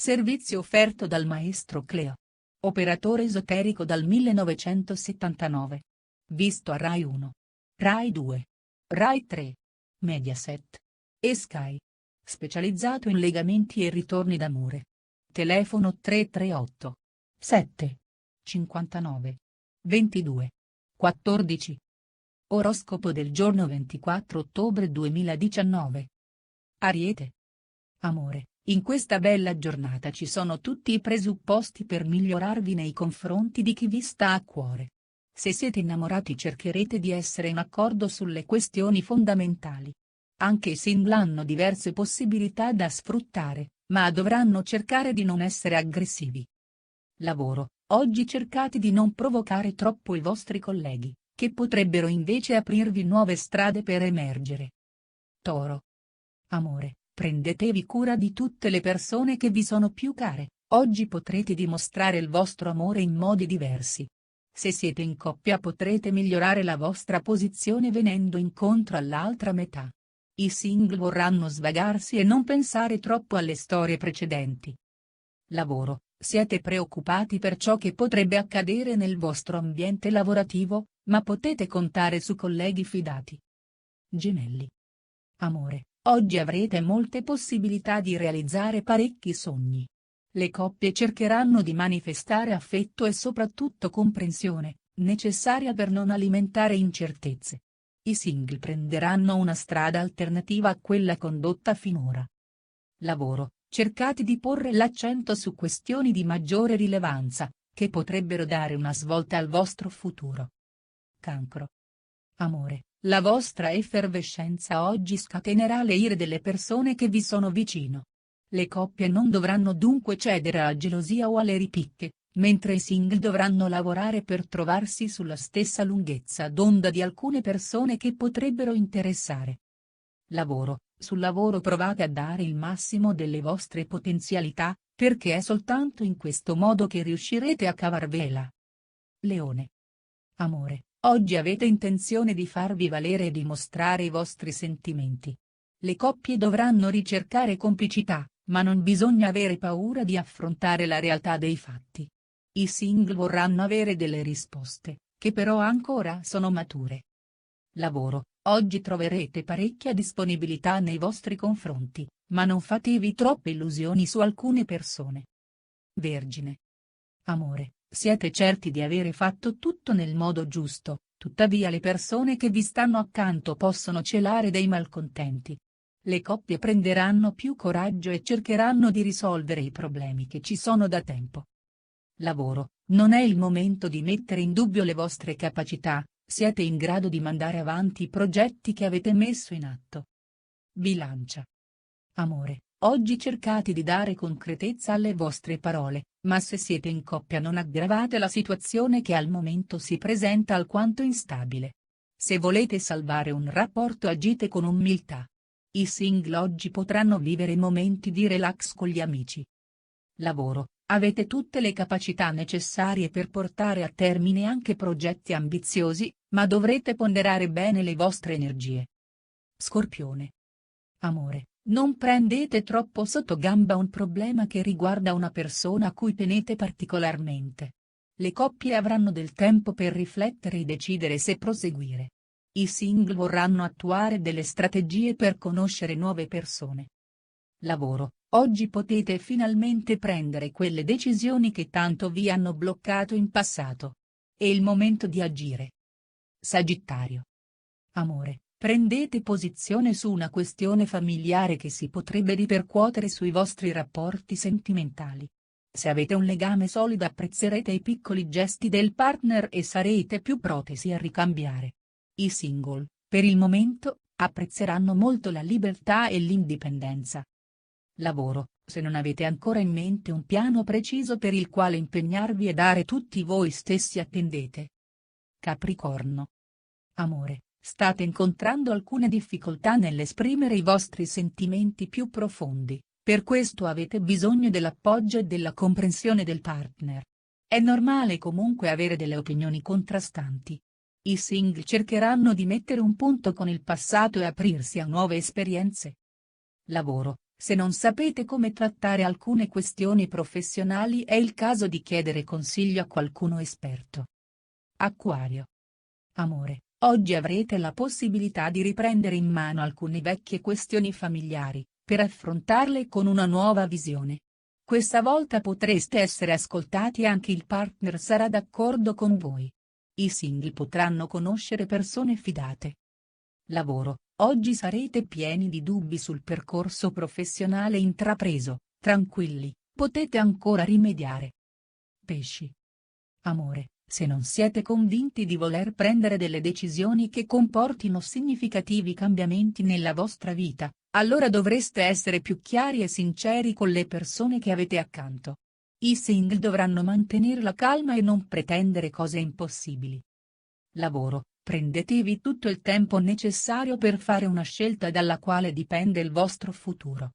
Servizio offerto dal maestro Cleo. Operatore esoterico dal 1979. Visto a Rai 1. Rai 2. Rai 3. Mediaset. E Sky. Specializzato in legamenti e ritorni d'amore. Telefono 338 7 59 22 14. Oroscopo del giorno 24 ottobre 2019. Ariete. Amore, in questa bella giornata ci sono tutti i presupposti per migliorarvi nei confronti di chi vi sta a cuore. Se siete innamorati cercherete di essere in accordo sulle questioni fondamentali. Anche i single hanno diverse possibilità da sfruttare, ma dovranno cercare di non essere aggressivi. Lavoro, oggi cercate di non provocare troppo i vostri colleghi, che potrebbero invece aprirvi nuove strade per emergere. Toro. Amore, prendetevi cura di tutte le persone che vi sono più care, oggi potrete dimostrare il vostro amore in modi diversi. Se siete in coppia potrete migliorare la vostra posizione venendo incontro all'altra metà. I single vorranno svagarsi e non pensare troppo alle storie precedenti. Lavoro, siete preoccupati per ciò che potrebbe accadere nel vostro ambiente lavorativo, ma potete contare su colleghi fidati. Gemelli. Amore, oggi avrete molte possibilità di realizzare parecchi sogni. Le coppie cercheranno di manifestare affetto e soprattutto comprensione, necessaria per non alimentare incertezze. I single prenderanno una strada alternativa a quella condotta finora. Lavoro, cercate di porre l'accento su questioni di maggiore rilevanza, che potrebbero dare una svolta al vostro futuro. Cancro. Amore, la vostra effervescenza oggi scatenerà le ire delle persone che vi sono vicino. Le coppie non dovranno dunque cedere alla gelosia o alle ripicche, mentre i single dovranno lavorare per trovarsi sulla stessa lunghezza d'onda di alcune persone che potrebbero interessare. Lavoro, sul lavoro provate a dare il massimo delle vostre potenzialità, perché è soltanto in questo modo che riuscirete a cavarvela. Leone. Amore, oggi avete intenzione di farvi valere e dimostrare i vostri sentimenti. Le coppie dovranno ricercare complicità, ma non bisogna avere paura di affrontare la realtà dei fatti. I single vorranno avere delle risposte, che però ancora sono mature. Lavoro, oggi troverete parecchia disponibilità nei vostri confronti, ma non fatevi troppe illusioni su alcune persone. Vergine. Amore, siete certi di avere fatto tutto nel modo giusto, tuttavia le persone che vi stanno accanto possono celare dei malcontenti. Le coppie prenderanno più coraggio e cercheranno di risolvere i problemi che ci sono da tempo. Lavoro, non è il momento di mettere in dubbio le vostre capacità, siete in grado di mandare avanti i progetti che avete messo in atto. Bilancia. Amore, oggi cercate di dare concretezza alle vostre parole, ma se siete in coppia non aggravate la situazione che al momento si presenta alquanto instabile. Se volete salvare un rapporto agite con umiltà. I single oggi potranno vivere momenti di relax con gli amici. Lavoro, avete tutte le capacità necessarie per portare a termine anche progetti ambiziosi, ma dovrete ponderare bene le vostre energie. Scorpione. Amore, non prendete troppo sotto gamba un problema che riguarda una persona a cui tenete particolarmente. Le coppie avranno del tempo per riflettere e decidere se proseguire. I single vorranno attuare delle strategie per conoscere nuove persone. Lavoro, oggi potete finalmente prendere quelle decisioni che tanto vi hanno bloccato in passato. È il momento di agire. Sagittario. Amore, prendete posizione su una questione familiare che si potrebbe ripercuotere sui vostri rapporti sentimentali. Se avete un legame solido apprezzerete i piccoli gesti del partner e sarete più protesi a ricambiare. I single, per il momento, apprezzeranno molto la libertà e l'indipendenza. Lavoro, se non avete ancora in mente un piano preciso per il quale impegnarvi e dare tutti voi stessi attendete. Capricorno. Amore, state incontrando alcune difficoltà nell'esprimere i vostri sentimenti più profondi, per questo avete bisogno dell'appoggio e della comprensione del partner. È normale comunque avere delle opinioni contrastanti. I single cercheranno di mettere un punto con il passato e aprirsi a nuove esperienze. Lavoro, Se non sapete come trattare alcune questioni professionali è il caso di chiedere consiglio a qualcuno esperto. Acquario. Amore, oggi avrete la possibilità di riprendere in mano alcune vecchie questioni familiari, per affrontarle con una nuova visione. Questa volta potreste essere ascoltati e anche il partner sarà d'accordo con voi. I single potranno conoscere persone fidate. Lavoro, oggi sarete pieni di dubbi sul percorso professionale intrapreso, tranquilli, potete ancora rimediare. Pesci. Amore, se non siete convinti di voler prendere delle decisioni che comportino significativi cambiamenti nella vostra vita, allora dovreste essere più chiari e sinceri con le persone che avete accanto. I single dovranno mantenere la calma e non pretendere cose impossibili. Lavoro, prendetevi tutto il tempo necessario per fare una scelta dalla quale dipende il vostro futuro.